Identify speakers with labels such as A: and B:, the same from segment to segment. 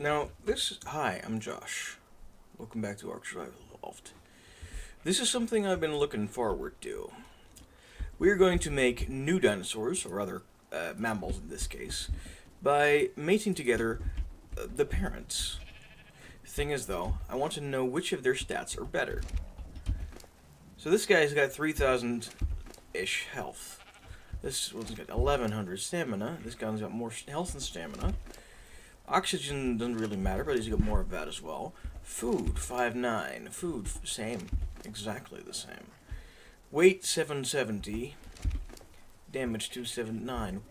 A: Now, hi, I'm Josh. Welcome back to ARK Survival Evolved. This is something I've been looking forward to. We are going to make new dinosaurs, or rather, mammals in this case, by mating together the parents. Thing is, though, I want to know which of their stats are better. So this guy's got 3,000-ish health. This one's got 1,100 stamina. This guy's got more health and stamina. Oxygen doesn't really matter, but he's got more of that as well. Food, 5'9". Food, same. Exactly the same. Weight, 770. Damage, 279.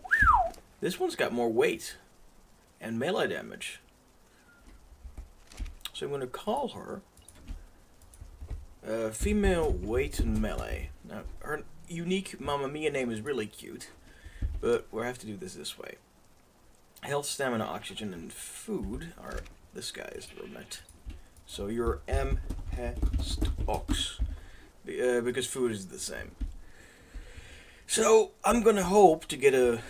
A: This one's got more weight. And melee damage. So I'm going to call her female weight and melee. Now, her unique Mamma Mia name is really cute, but we'll have to do this way. Health, stamina, oxygen, and food are the sky's limit. So you're Ox, because food is the same. So I'm gonna hope to get a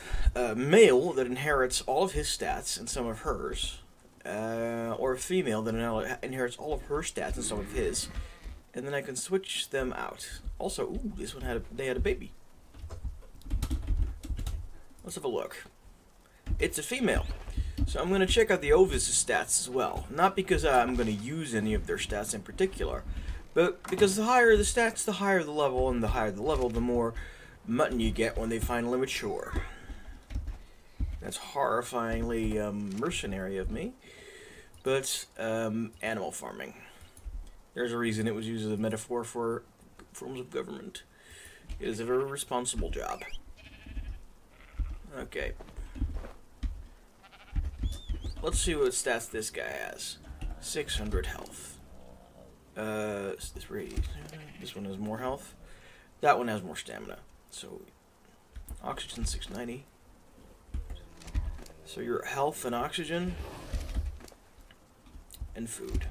A: male that inherits all of his stats and some of hers, or a female that inherits all of her stats and some of his, and then I can switch them out. Also, ooh, this one they had a baby. Let's have a look. It's a female. So I'm going to check out the Ovis' stats as well. Not because I'm going to use any of their stats in particular, but because the higher the stats, the higher the level, and the higher the level, the more mutton you get when they finally mature. That's horrifyingly mercenary of me, but animal farming. There's a reason it was used as a metaphor for forms of government. It is a very responsible job. Okay. Let's see what stats this guy has. 600 health. This one has more health. That one has more stamina. So, oxygen 690. So your health and oxygen and food.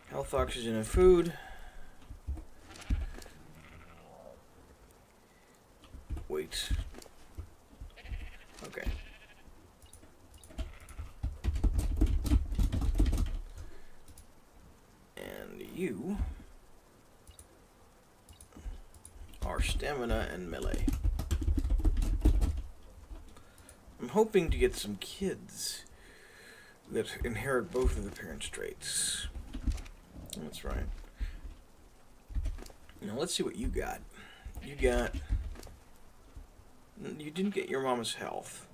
A: Health, oxygen, and food. Wait. Okay. You are stamina and melee. I'm hoping to get some kids that inherit both of the parents' traits. That's right. Now let's see what you got. You didn't get your mama's health.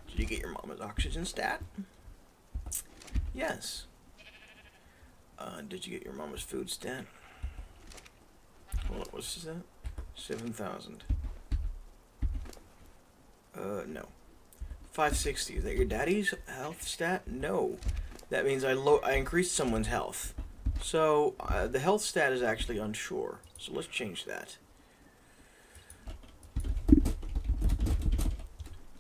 A: Did you get your mama's oxygen stat? Yes. Did you get your mama's food stat? What was that? 7,000. No. 560. Is that your daddy's health stat? No. That means I increased someone's health. So, the health stat is actually unsure. So let's change that.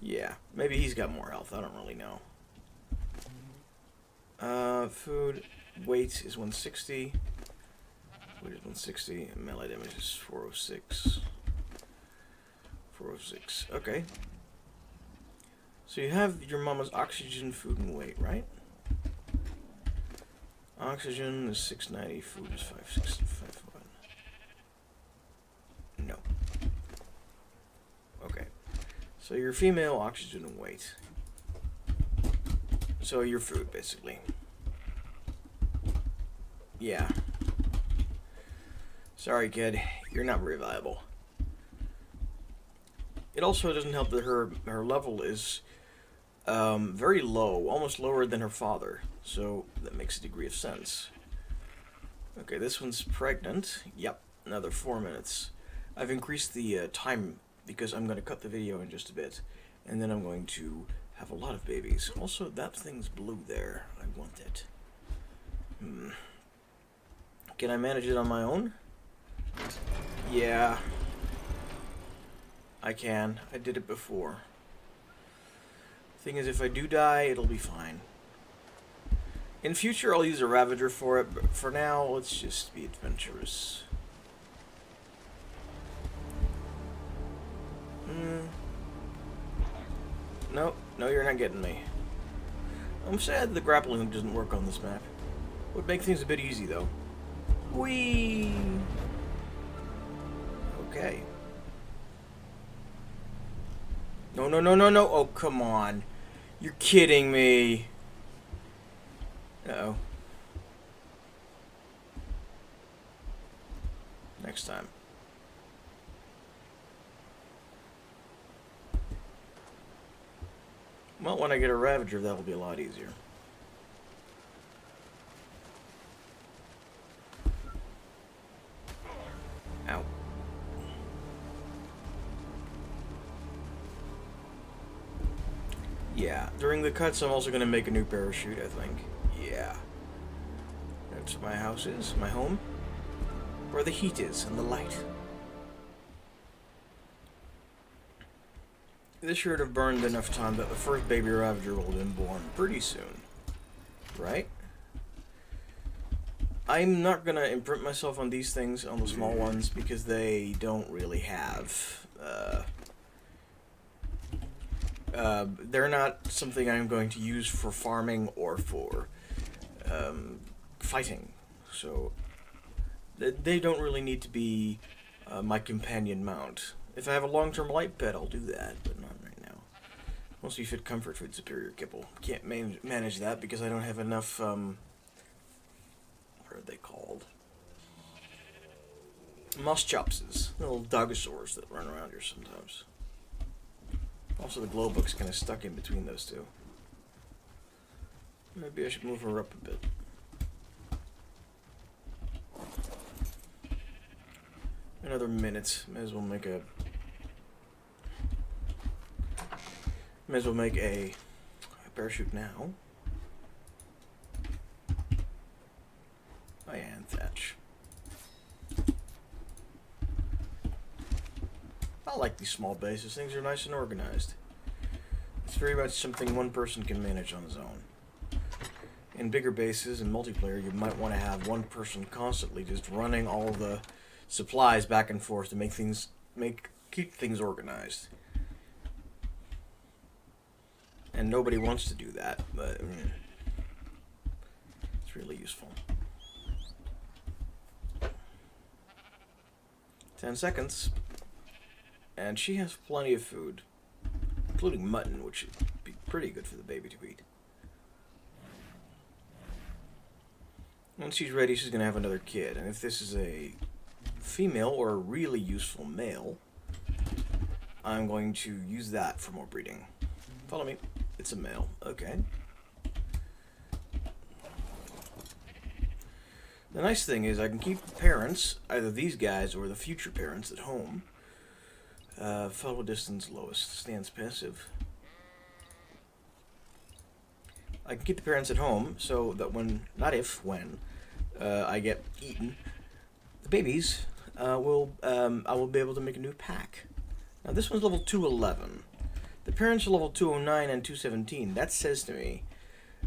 A: Yeah. Maybe he's got more health. I don't really know. Food. Weight is 160. Weight is 160. And melee damage is 406. 406. Okay. So you have your mama's oxygen, food, and weight, right? Oxygen is 690. Food is 561. No. Okay. So your female, oxygen, and weight. So your food, basically. Yeah. Sorry, kid. You're not very viable. It also doesn't help that her level is very low, almost lower than her father. So that makes a degree of sense. Okay, this one's pregnant. Yep, another 4 minutes. I've increased the time because I'm going to cut the video in just a bit. And then I'm going to have a lot of babies. Also, that thing's blue there. I want it. Can I manage it on my own? Yeah. I can. I did it before. Thing is, if I do die, it'll be fine. In future, I'll use a Ravager for it, but for now, let's just be adventurous. No, you're not getting me. I'm sad the grappling hook doesn't work on this map. Would make things a bit easy, though. Whee! Okay. No, no, no, no, no. Oh, come on. You're kidding me. Uh-oh. Next time. Well, when I get a Ravager, that'll be a lot easier. Ow. Yeah, during the cuts, I'm also going to make a new parachute, I think. Yeah. That's what my house is, my home. Where the heat is and the light. This should have burned enough time that the first baby Ravager will have been born pretty soon. Right? I'm not going to imprint myself on these things, on the small ones, because they don't really have... they're not something I'm going to use for farming or for fighting. So they don't really need to be my companion mount. If I have a long-term light pet, I'll do that, but not right now. Mostly fit comfort food, superior kibble. Can't manage that because I don't have enough, what are they called? Moss chopses. Little dogosaurs that run around here sometimes. Also, the glow book's kind of stuck in between those two. Maybe I should move her up a bit. Another minute. May as well make a parachute now. Oh yeah, and thatch. I like these small bases. Things are nice and organized. It's very much something one person can manage on his own. In bigger bases and multiplayer, you might want to have one person constantly just running all the supplies back and forth to keep things organized. And nobody wants to do that, but it's really useful. 10 seconds. And she has plenty of food, including mutton, which would be pretty good for the baby to eat. Once she's ready, she's going to have another kid. And if this is a female or a really useful male, I'm going to use that for more breeding. Follow me. It's a male. Okay. The nice thing is I can keep the parents, either these guys or the future parents, at home. Follow distance lowest. Stands passive. I can keep the parents at home so that when I get eaten, the babies I will be able to make a new pack. Now this one's level 211. The parents are level 209 and 217. That says to me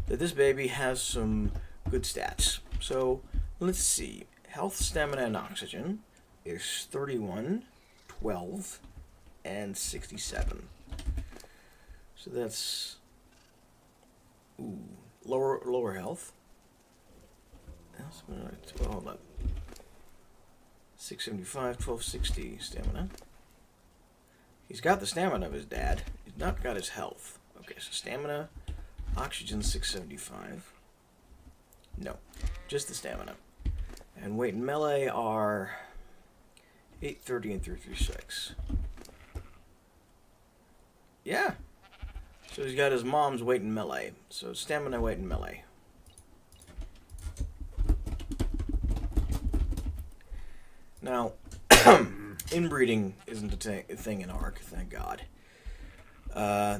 A: that this baby has some good stats. So let's see. Health, stamina, and oxygen is 31, 12, and 67. So that's lower health. Well, hold up. 675, 1260 stamina. He's got the stamina of his dad. He's not got his health. Okay, so stamina, oxygen 675. No, just the stamina. And weight and melee are 830 and 336. Yeah. So he's got his mom's weight and melee. So stamina, weight, and melee. Now, inbreeding isn't a thing in ARK, thank God.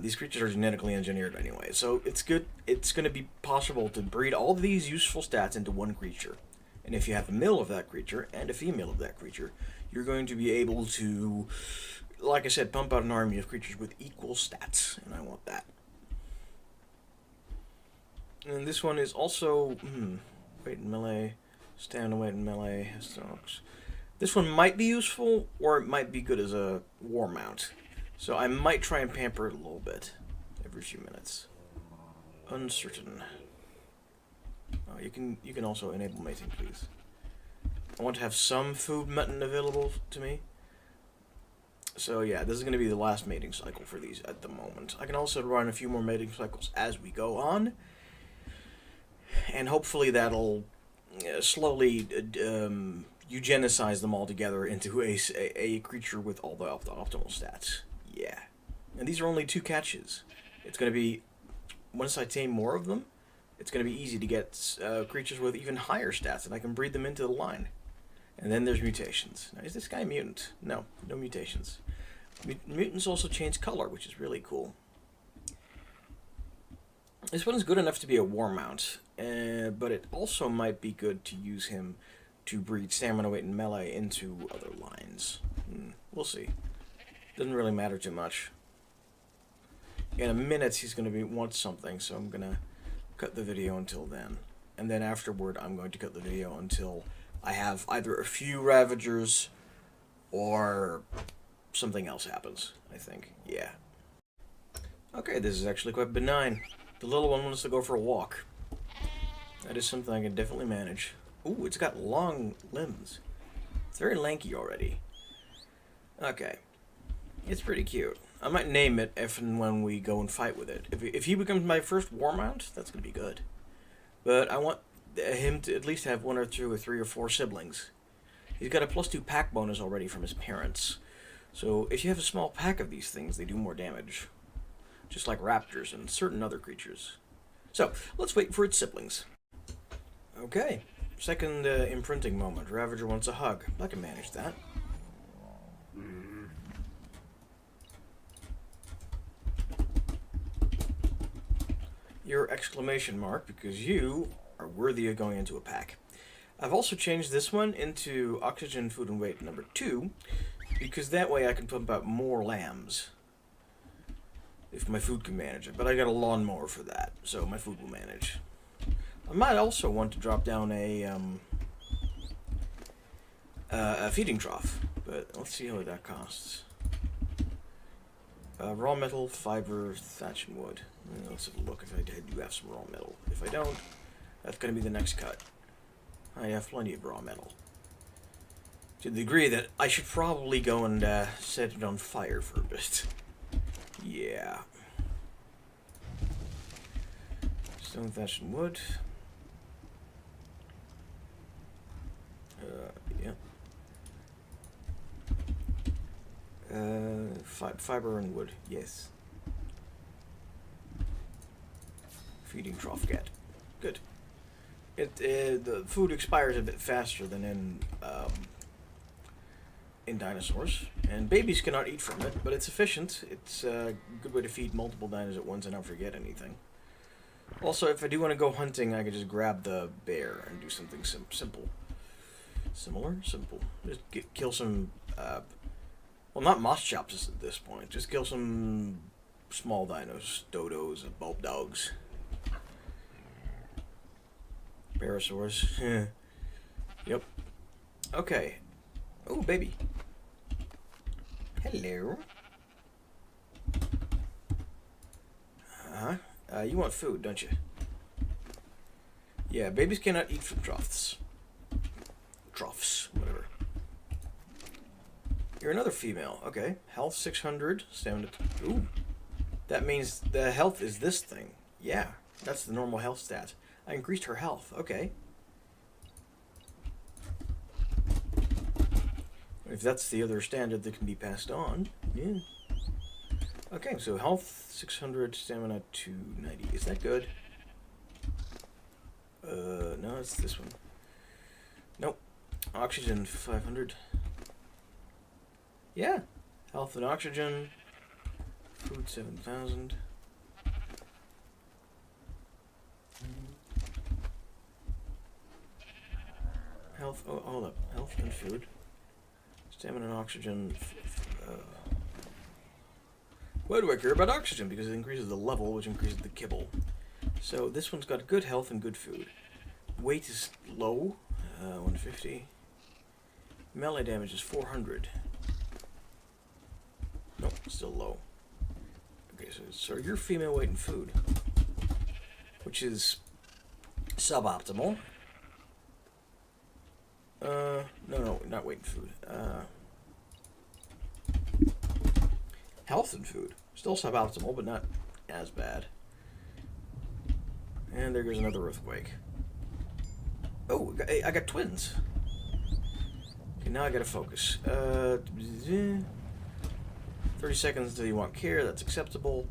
A: These creatures are genetically engineered anyway, so it's good. It's going to be possible to breed all of these useful stats into one creature. And if you have a male of that creature and a female of that creature, you're going to be able to, like I said, pump out an army of creatures with equal stats, and I want that. And this one is also weight and melee, stamina, weight and melee, stocks. This one might be useful, or it might be good as a war mount. So I might try and pamper it a little bit every few minutes. Uncertain. Oh, you can also enable mating, please. I want to have some food mutton available to me. So yeah, this is going to be the last mating cycle for these at the moment. I can also run a few more mating cycles as we go on. And hopefully that'll slowly eugenicize them all together into a creature with all the optimal stats. Yeah. And these are only 2 catches. It's going to be, once I tame more of them, it's going to be easy to get creatures with even higher stats, and I can breed them into the line. And then there's mutations. Now, is this guy a mutant? No mutations. Mutants also change color, which is really cool. This one is good enough to be a war mount, but it also might be good to use him to breed stamina, weight, and melee into other lines. We'll see. Doesn't really matter too much. In a minute, he's going to want something, so I'm going to cut the video until then. And then afterward, I'm going to cut the video until I have either a few Ravagers or something else happens, I think. Yeah. Okay, this is actually quite benign. The little one wants to go for a walk. That is something I can definitely manage. Ooh, it's got long limbs. It's very lanky already. Okay. It's pretty cute. I might name it if and when we go and fight with it. If he becomes my first war mount, that's going to be good. But I want him to at least have 1 or 2 or 3 or 4 siblings. He's got a +2 pack bonus already from his parents. So if you have a small pack of these things, they do more damage. Just like raptors and certain other creatures. So, let's wait for its siblings. Okay. Second imprinting moment. Ravager wants a hug. I can manage that. Your exclamation mark, because you are worthy of going into a pack. I've also changed this one into oxygen, food, and weight number 2, because that way I can pump out more lambs. If my food can manage it. But I got a lawnmower for that, so my food will manage. I might also want to drop down a feeding trough, but let's see how that costs. Raw metal, fiber, thatch, and wood. Let's have a look if I do have some raw metal. If I don't, that's going to be the next cut. I have plenty of raw metal. To the degree that I should probably go and set it on fire for a bit. Yeah. Stone, thatch, and wood. Yeah. Fiber and wood, yes. Feeding trough get. Good. The food expires a bit faster than in dinosaurs, and babies cannot eat from it, but it's efficient. It's a good way to feed multiple dinos at once and not forget anything. Also, if I do want to go hunting, I can just grab the bear and do something simple. Similar? Simple. Just kill some, well, not moss chops at this point. Just kill some small dinos, dodos, and bulb dogs. Parasaurs. Yep. Okay. Oh, baby. Hello. You want food, don't you? Yeah, babies cannot eat from troughs. Troughs, whatever. You're another female. Okay. Health 600. Stamina. Ooh. That means the health is this thing. Yeah. That's the normal health stat. I increased her health. Okay. If that's the other standard that can be passed on. Yeah. Okay, so health 600, stamina 290. Is that good? No, it's this one. Nope. Oxygen 500. Yeah. Health and oxygen. Food 7,000. Health, oh, hold up. Health and food. Stamina and oxygen. Why do I care about oxygen? Because it increases the level, which increases the kibble. So this one's got good health and good food. Weight is low, 150. Melee damage is 400. Nope, still low. Okay, so you're female weight and food. which is suboptimal. No, not weight and food. Health and food. Still suboptimal, but not as bad. And there goes another earthquake. Oh, I got twins. Okay, now I gotta focus. 30 seconds until you want care. That's acceptable.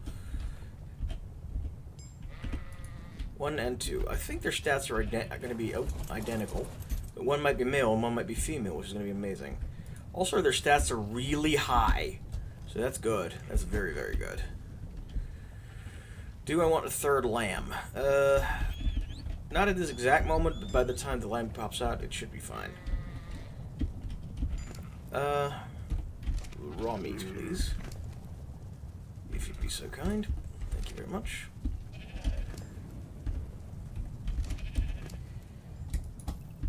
A: 1 and 2. I think their stats are going to be identical. But one might be male and one might be female, which is going to be amazing. Also, their stats are really high. So that's good. That's very, very good. Do I want a third lamb? Not at this exact moment, but by the time the lamb pops out, it should be fine. Raw meat, please. If you'd be so kind. Thank you very much.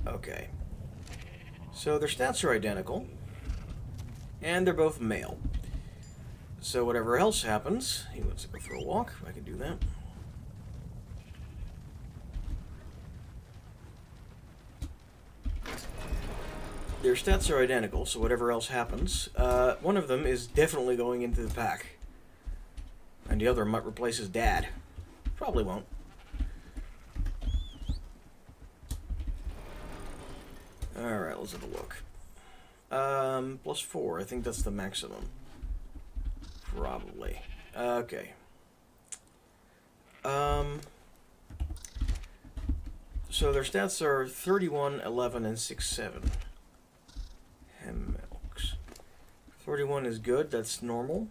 A: Okay. So their stats are identical. And they're both male. So whatever else happens, he wants to go for a walk. I can do that. Their stats are identical, so whatever else happens, one of them is definitely going into the pack. And the other might replace his dad. Probably won't. Alright, let's have a look. +4, I think that's the maximum. Probably. Okay. So their stats are 31, 11, and 6, 7. Milks. 31 is good, that's normal.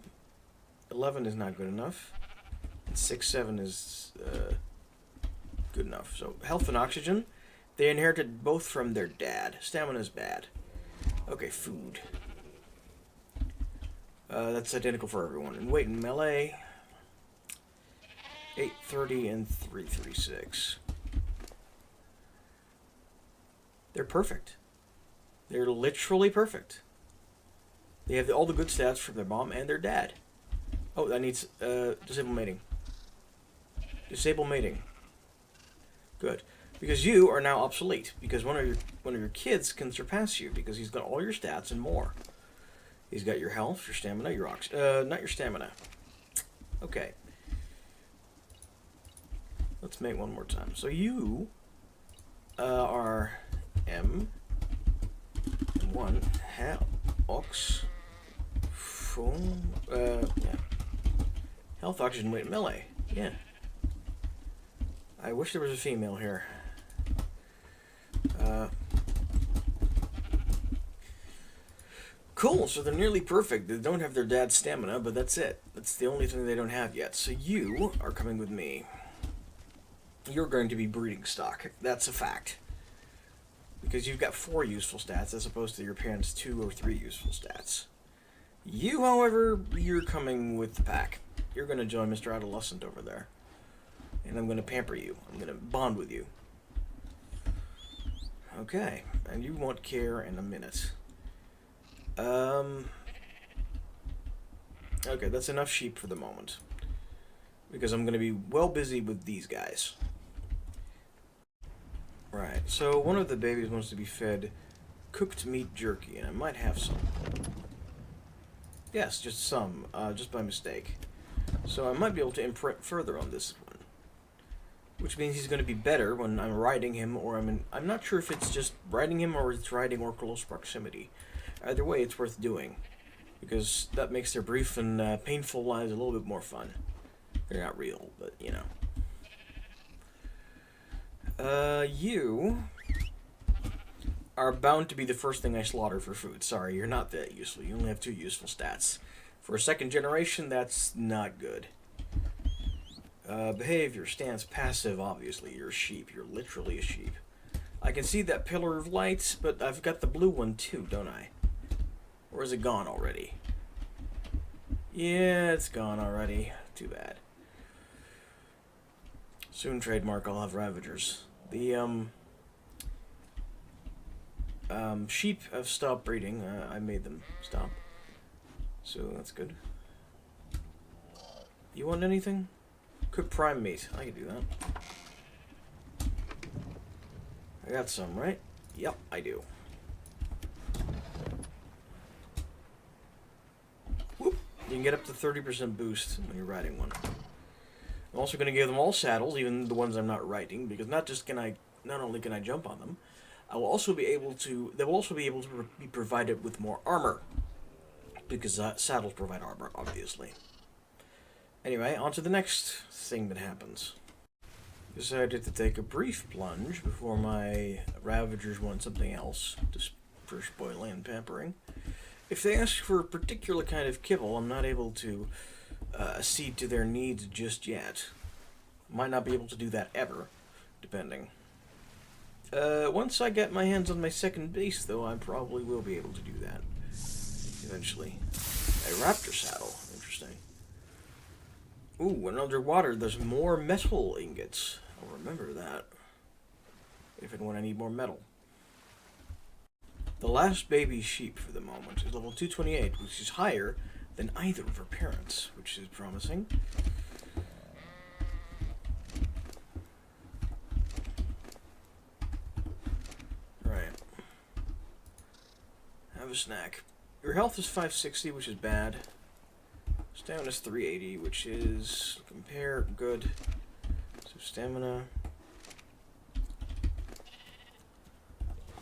A: 11 is not good enough. And 6, 7 is good enough. So health and oxygen, they inherited both from their dad. Stamina's bad. Okay, food. That's identical for everyone. And weight and melee, 830 and 336. They're perfect. They're literally perfect. They have all the good stats from their mom and their dad. Oh, that needs disable mating. Disable mating. Good, because you are now obsolete. Because one of your kids can surpass you because he's got all your stats and more. He's got your health, your stamina, your not your stamina. Okay. Let's mate one more time. So you are M1 ox. Yeah. Health, oxygen, weight, melee. Yeah. I wish there was a female here. Cool, so they're nearly perfect. They don't have their dad's stamina, but that's it. That's the only thing they don't have yet. So you are coming with me. You're going to be breeding stock. That's a fact. Because you've got 4 useful stats as opposed to your parents' 2 or 3 useful stats. You, however, you're coming with the pack. You're going to join Mr. Adolescent over there. And I'm going to pamper you. I'm going to bond with you. Okay, and you want care in a minute. Okay, that's enough sheep for the moment. Because I'm going to be well busy with these guys. Right, so one of the babies wants to be fed cooked meat jerky, and I might have some. Yes, just some, just by mistake. So I might be able to imprint further on this one. Which means he's going to be better when I'm riding him, or I'm not sure if it's just riding him or it's riding or close proximity. Either way, it's worth doing. Because that makes their brief and painful lives a little bit more fun. They're not real, but, you know. You are bound to be the first thing I slaughter for food. Sorry, you're not that useful. You only have 2 useful stats. For a second generation, that's not good. Behavior, stance, passive, obviously. You're a sheep. You're literally a sheep. I can see that pillar of light, but I've got the blue one too, don't I? Or is it gone already? Yeah, it's gone already. Too bad. Soon trademark, I'll have Ravagers. The, sheep have stopped breeding. I made them stop. So that's good. You want anything? Cook prime meat. I can do that. I got some, right? Yep, I do. Whoop. You can get up to 30% boost when you're riding one. I'm also going to give them all saddles, even the ones I'm not riding, because not only can I jump on them, they will also be able to be provided with more armor, because saddles provide armor, obviously. Anyway, on to the next thing that happens. Decided to take a brief plunge before my Ravagers want something else, just for spoiling and pampering. If they ask for a particular kind of kibble, I'm not able to accede to their needs just yet. Might not be able to do that ever, depending. Once I get my hands on my second base, though, I probably will be able to do that eventually. A Raptor Saddle. Interesting. Ooh, and underwater, there's more metal ingots. I'll remember that. If and when I need more metal. The last baby sheep for the moment is level 228, which is higher than either of her parents, which is promising. Right. Have a snack. Your health is 560, which is bad. Stamina is 380, which is, compare, good. So stamina,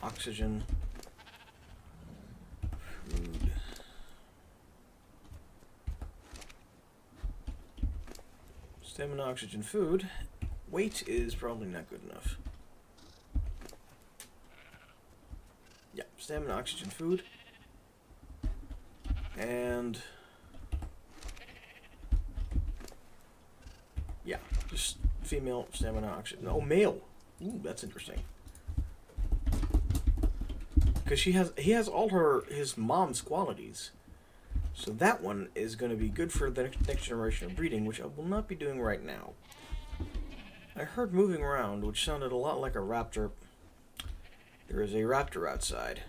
A: oxygen, food. Stamina, oxygen, food. Weight is probably not good enough. Yeah, stamina, oxygen, food. And yeah, just female, stamina, oxygen. Oh, male. Ooh, that's interesting. Because he has all his mom's qualities. So that one is going to be good for the next generation of breeding, which I will not be doing right now. I heard moving around, which sounded a lot like a raptor. There is a raptor outside.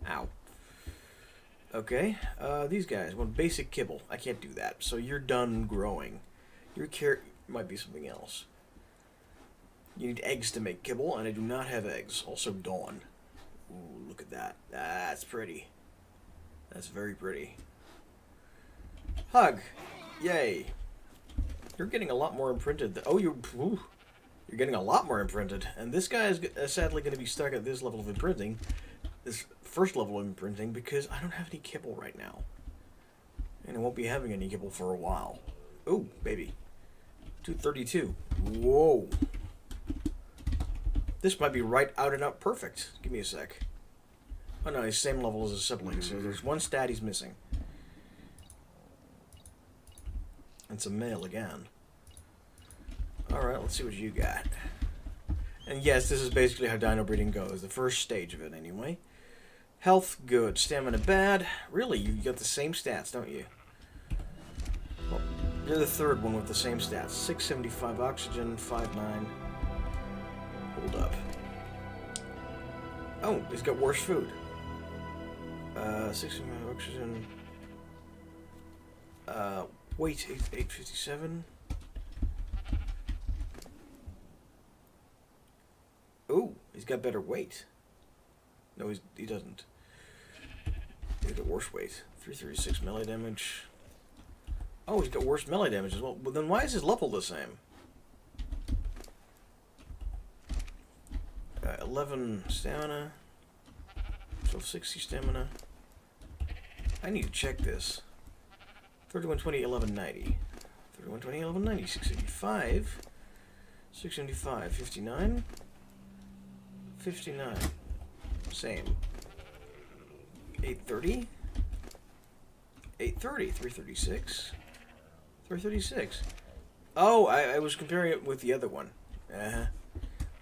A: Ow. Okay, these guys want basic kibble. I can't do that, so you're done growing. Your carrot might be something else. You need eggs to make kibble, and I do not have eggs. Also dawn. Ooh, look at that. That's pretty. That's very pretty. Hug. Yay. You're getting a lot more imprinted. You're getting a lot more imprinted. And this guy is sadly going to be stuck at this level of imprinting. This first level of imprinting, because I don't have any kibble right now. And I won't be having any kibble for a while. Ooh, baby. 232. Whoa. This might be right out and out perfect. Give me a sec. Oh no, he's same level as his sibling, so there's one stat he's missing. It's a male again. Alright, let's see what you got. And yes, this is basically how dino breeding goes. The first stage of it, anyway. Health, good. Stamina, bad. Really, you got the same stats, don't you? Well, you're the third one with the same stats. 675 oxygen, 59. Hold up. Oh, he's got worse food. 675 oxygen. Weight, 857. Ooh, he's got better weight. No, he doesn't. He's got worse weight. 336 melee damage. Oh, he's got worse melee damage as well. Well, then why is his level the same? 11 stamina. 1260 stamina. I need to check this. 3120, 1190. 3120, 1190. 685. 675. 59. 59. Same. 830. 830. 336. 336. Oh, I was comparing it with the other one.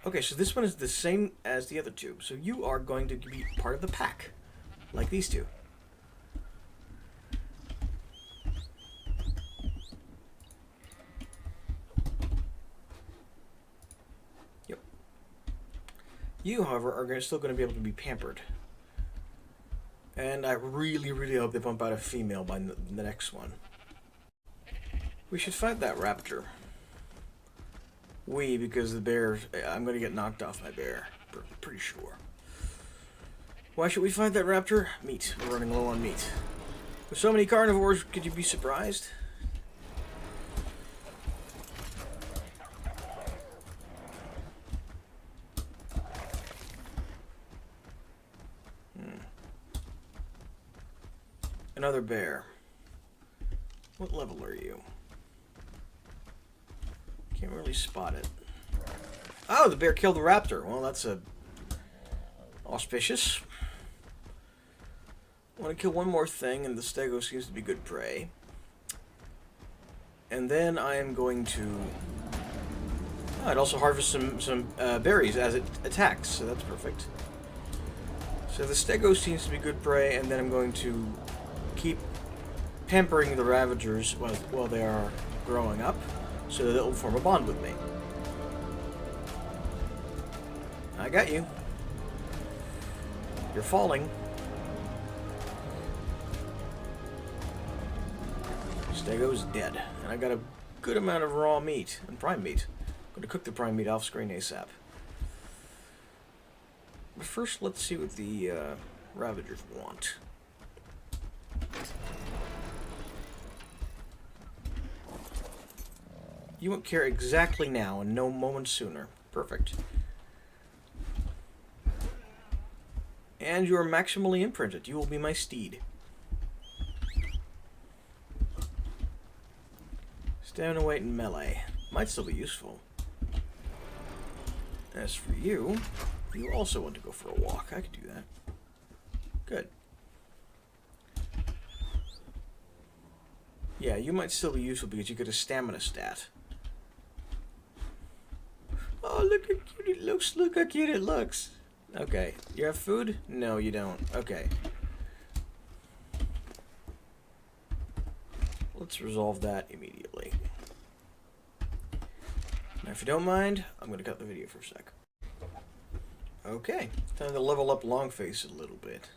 A: Okay, so this one is the same as the other two. So you are going to be part of the pack. Like these two. Yep. You, however, are still going to be able to be pampered. And I really, really hope they pump out a female by the next one. We should fight that raptor. We, because the bear... I'm going to get knocked off my bear. Pretty sure. Why should we fight that raptor? Meat. We're running low on meat. With so many carnivores, could you be surprised? Another bear. What level are you? Can't really spot it. Oh, the bear killed the raptor. Well, that's auspicious. I want to kill one more thing, and the stego seems to be good prey. And then I am going to... Oh, I'd also harvest some berries as it attacks, so that's perfect. So the stego seems to be good prey, and then I'm going to keep pampering the ravagers while they are growing up, so that they'll form a bond with me. I got you. You're falling. Stego's dead, and I got a good amount of raw meat and prime meat. I'm going to cook the prime meat off screen ASAP. But first, let's see what the ravagers want. You won't care exactly now and no moment sooner. Perfect. And you are maximally imprinted. You will be my steed. Stamina, weight, and melee. Might still be useful. As for you, you also want to go for a walk. I could do that. Good. Yeah, you might still be useful because you get a stamina stat. Oh, look how cute it looks. Look how cute it looks. Okay. You have food? No, you don't. Okay. Let's resolve that immediately. Now, if you don't mind, I'm going to cut the video for a sec. Okay. Time to level up Longface a little bit.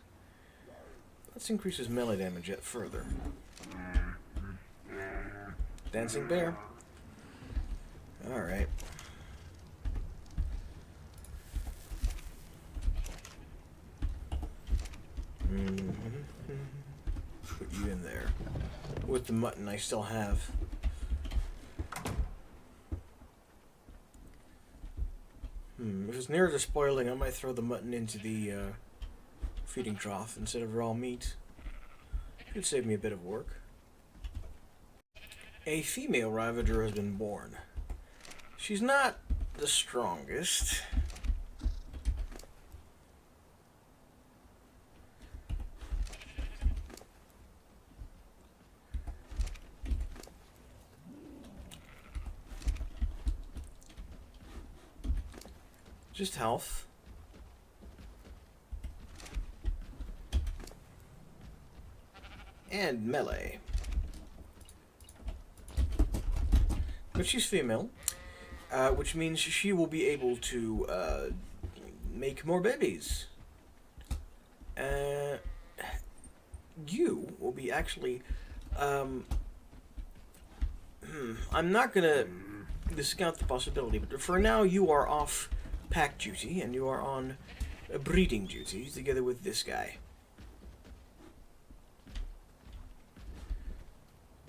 A: Let's increase his melee damage yet further. Dancing bear. Alright. Put you in there. With the mutton I still have. If it's near to spoiling, I might throw the mutton into the feeding trough instead of raw meat. Should save me a bit of work. A female Ravager has been born. She's not the strongest. Just health. And melee. But she's female, which means she will be able to make more babies. You will be actually... I'm not going to discount the possibility, but for now you are off pack duty, and you are on breeding duty together with this guy.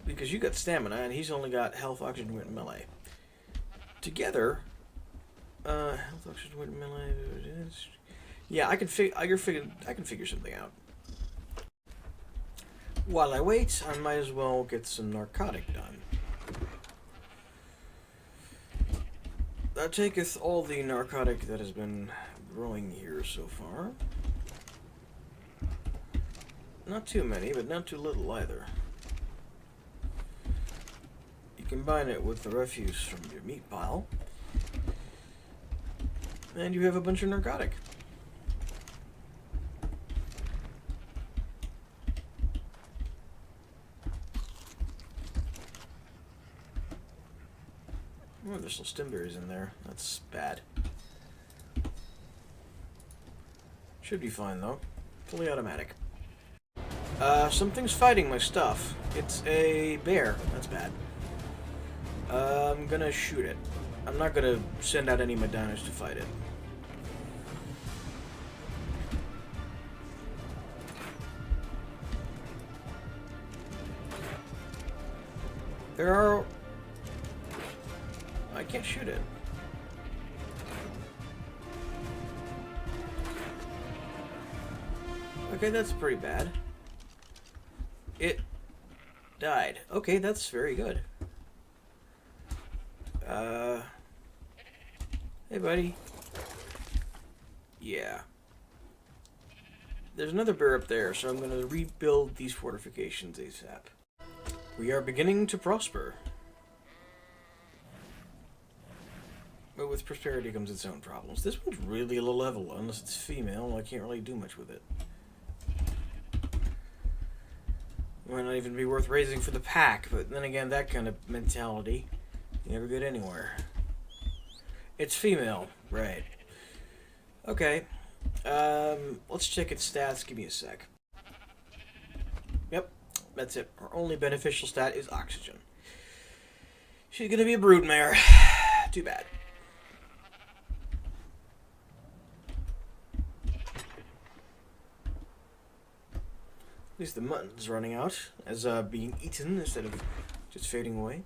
A: Because you got stamina, and he's only got health, oxygen, weight, and melee. Together, health, oxygen, weight, and melee. Yeah, I can figure something out. While I wait, I might as well get some narcotic done. That taketh all the narcotic that has been growing here so far. Not too many, but not too little either. You combine it with the refuse from your meat pile, and you have a bunch of narcotic. Oh, there's some stimberries in there. That's bad. Should be fine, though. Fully automatic. Something's fighting my stuff. It's a bear. That's bad. I'm gonna shoot it. I'm not gonna send out any of my diners to fight it. There are... I can't shoot it. Okay, that's pretty bad. It died. Okay, that's very good. Hey, buddy. Yeah. There's another bear up there, so I'm going to rebuild these fortifications ASAP. We are beginning to prosper. But with prosperity comes its own problems. This one's really low level, unless it's female. I can't really do much with it. Might not even be worth raising for the pack, but then again, that kind of mentality, you never get anywhere. It's female, right. Okay. Let's check its stats. Give me a sec. Yep, that's it. Our only beneficial stat is oxygen. She's gonna be a broodmare. Too bad. At least the mutton's running out, as being eaten instead of just fading away.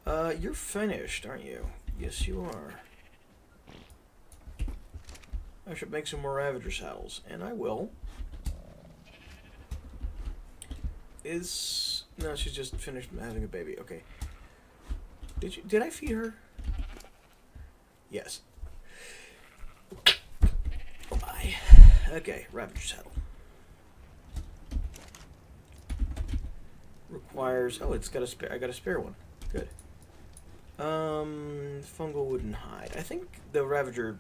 A: You're finished, aren't you? Yes, you are. I should make some more Ravager Saddles, and I will. No, she's just finished having a baby. Okay. Did I feed her? Yes. Oh my. Okay, Ravager Saddle. Requires... Oh, it's got a spare... I got a spare one. Good. Fungal wooden hide. I think the Ravager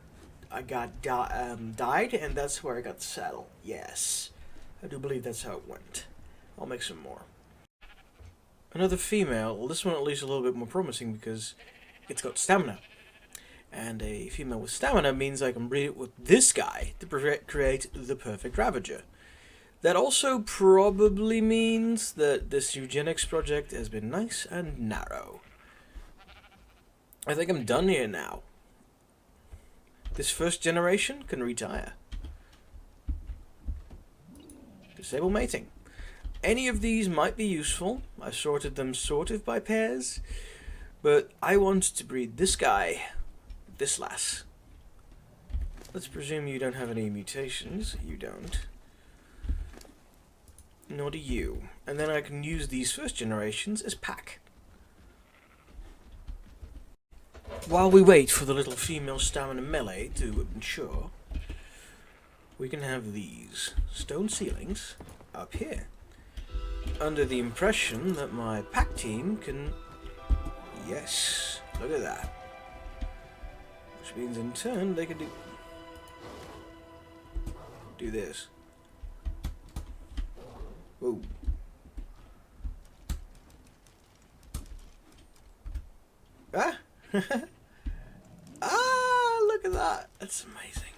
A: I got died, and that's where I got the saddle. Yes. I do believe that's how it went. I'll make some more. Another female. Well, this one at least a little bit more promising because it's got stamina. And a female with stamina means I can breed it with this guy to create the perfect Ravager. That also probably means that this Eugenics project has been nice and narrow. I think I'm done here now. This first generation can retire. Disable mating. Any of these might be useful. I sorted them sort of by pairs. But I want to breed this guy, this lass. Let's presume you don't have any mutations. You don't. Nor do you. And then I can use these first generations as pack. While we wait for the little female stamina melee to mature, we can have these stone ceilings up here. Under the impression that my pack team can... Yes, look at that. Which means in turn they can do this. Whoa. Ah! Ah, look at that. That's amazing.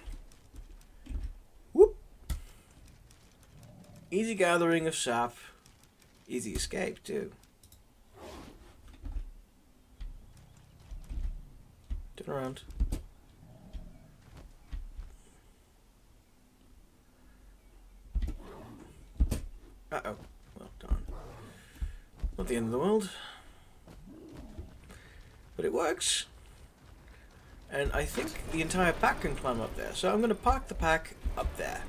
A: Whoop. Easy gathering of sap. Easy escape, too. Turn around. Uh-oh. Well, darn. Not the end of the world. But it works. And I think the entire pack can climb up there. So I'm going to park the pack up there.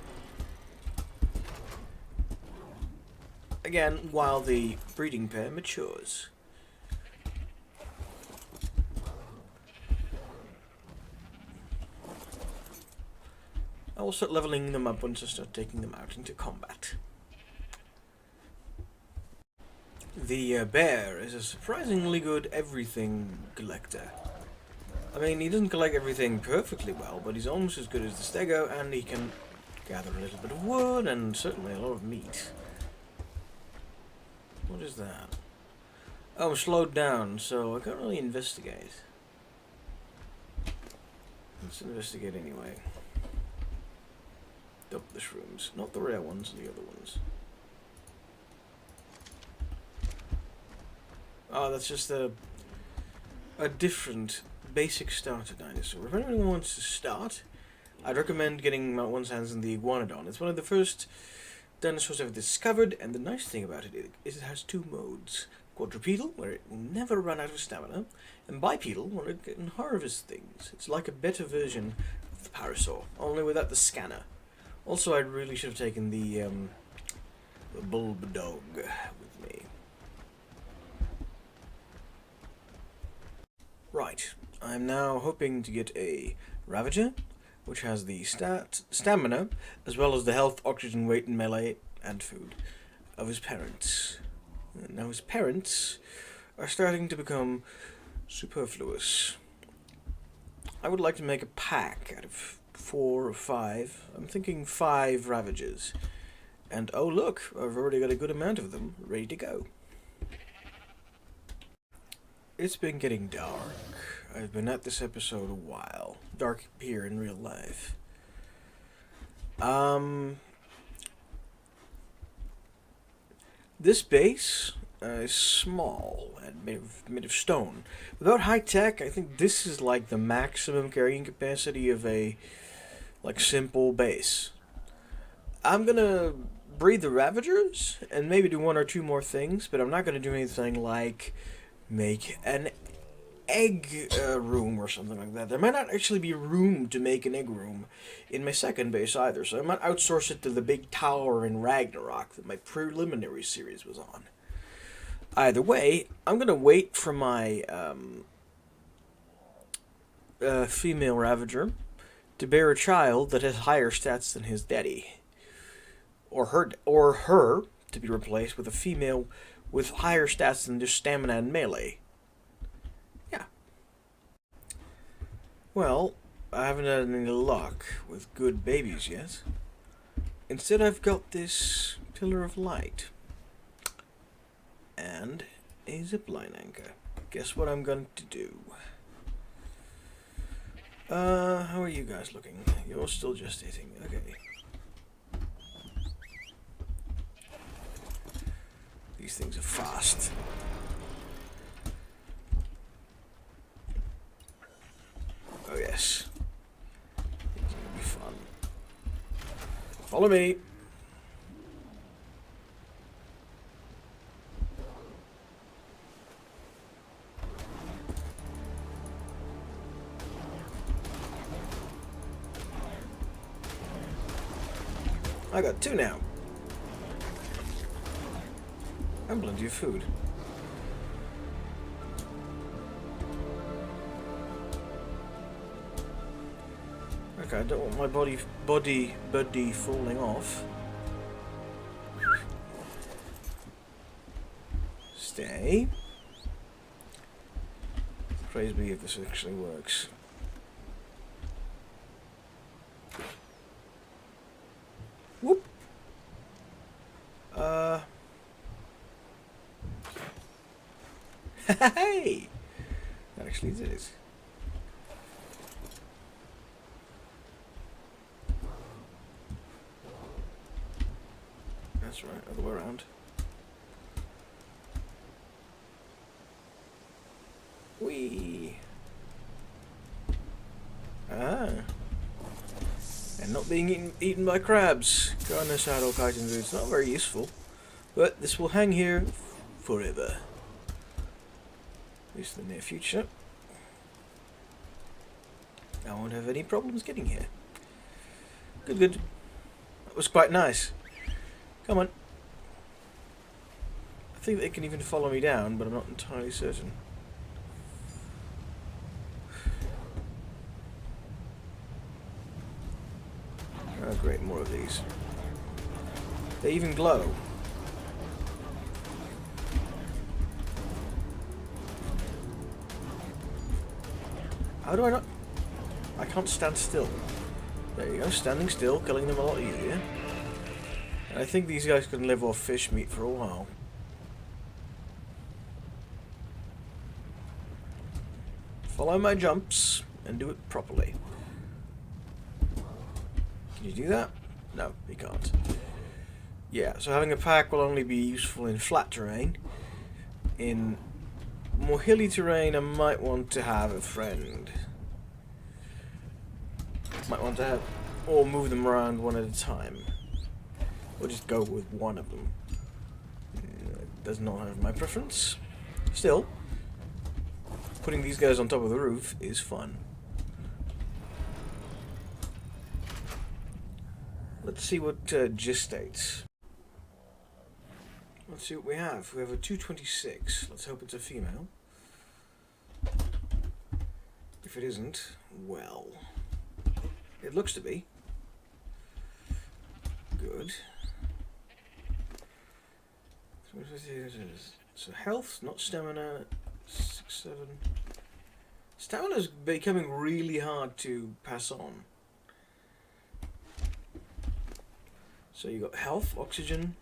A: Again, while the breeding pair matures. I will start leveling them up once I start taking them out into combat. The bear is a surprisingly good everything collector. I mean, he doesn't collect everything perfectly well, but he's almost as good as the stego, and he can gather a little bit of wood and certainly a lot of meat. What is that? Oh, I'm slowed down, so I can't really investigate. Let's investigate anyway. Dump the shrooms. Not the rare ones, the other ones. Oh, that's just a different basic starter dinosaur. If anyone wants to start, I'd recommend getting one's hands on the Iguanodon. It's one of the first dinosaurs ever discovered, and the nice thing about it is it has two modes. Quadrupedal, where it will never run out of stamina, and bipedal, where it can harvest things. It's like a better version of the Parasaur, only without the scanner. Also, I really should have taken the Bulb Dog with me. Right, I'm now hoping to get a Ravager, which has the stamina, as well as the health, oxygen, weight, and melee, and food of his parents. Now his parents are starting to become superfluous. I would like to make a pack out of 4 or 5. I'm thinking 5 Ravagers. And oh look, I've already got a good amount of them ready to go. It's been getting dark. I've been at this episode a while. Dark here in real life. This base is small and made of stone. Without high tech, I think this is like the maximum carrying capacity of a simple base. I'm gonna breed the Ravagers and maybe do 1 or 2 more things, but I'm not gonna do anything like make an egg room or something like that. There might not actually be room to make an egg room in my second base either, so I might outsource it to the big tower in Ragnarok that my preliminary series was on. Either way, I'm going to wait for my female Ravager to bear a child that has higher stats than his daddy. Or her to be replaced with a female with higher stats than just stamina and melee. Yeah. Well, I haven't had any luck with good babies yet. Instead, I've got this pillar of light. And a zipline anchor. Guess what I'm going to do? How are you guys looking? You're still gestating. Okay. These things are fast. Oh yes. It's gonna be fun. Follow me. I got 2 now. And plenty of food. Okay, I don't want my buddy falling off. Stay. Praise be if this actually works. Whoop. Hey! That actually did it. That's right, other way around. Whee! Ah. And not being eaten by crabs. Garner saddle chitin boots, not very useful. But this will hang here forever. At least in the near future. I won't have any problems getting here. Good, good. That was quite nice. Come on. I think they can even follow me down, but I'm not entirely certain. Oh great, more of these. They even glow. How do I not... I can't stand still. There you go, standing still, killing them a lot easier. And I think these guys can live off fish meat for a while. Follow my jumps and do it properly. Can you do that? No, you can't. Yeah, so having a pack will only be useful in flat terrain. In more hilly terrain, I might want to have a friend. Might want to have, or move them around one at a time. Or just go with one of them. It does not have my preference. Still, putting these guys on top of the roof is fun. Let's see what gestates. Let's see what we have. We have a 226. Let's hope it's a female. If it isn't, well, it looks to be. Good. So health, not stamina. 6, 7. Stamina's becoming really hard to pass on. So you got health, oxygen,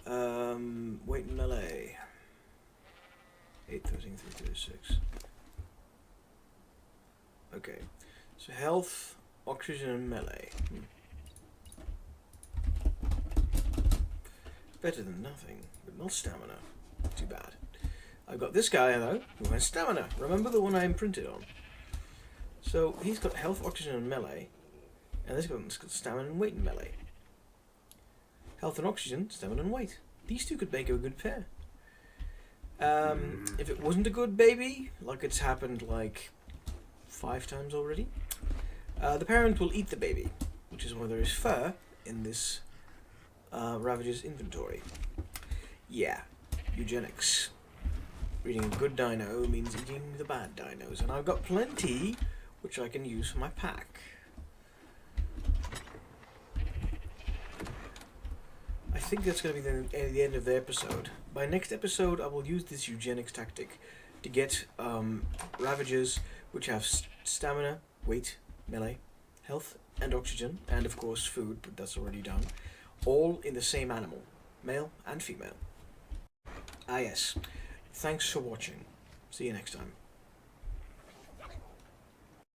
A: weight and melee. 8, 13, 3, 36. Okay, so health, oxygen, and melee. Better than nothing, but not stamina. Too bad. I've got this guy though, who has stamina. Remember the one I imprinted on? So he's got health, oxygen, and melee. And this one's got stamina and weight and melee. Health and oxygen, stamina and weight. These two could make a good pair. If it wasn't a good baby, like it's happened like 5 times already, the parent will eat the baby, which is why there is fur in this Ravager's inventory. Yeah, Eugenics. Breeding a good dino means eating the bad dinos, and I've got plenty which I can use for my pack. I think that's going to be the end of the episode. By next episode, I will use this eugenics tactic to get Ravagers which have stamina, weight, melee, health, and oxygen, and of course food, but that's already done, all in the same animal, male and female. Ah yes, thanks for watching. See you next time.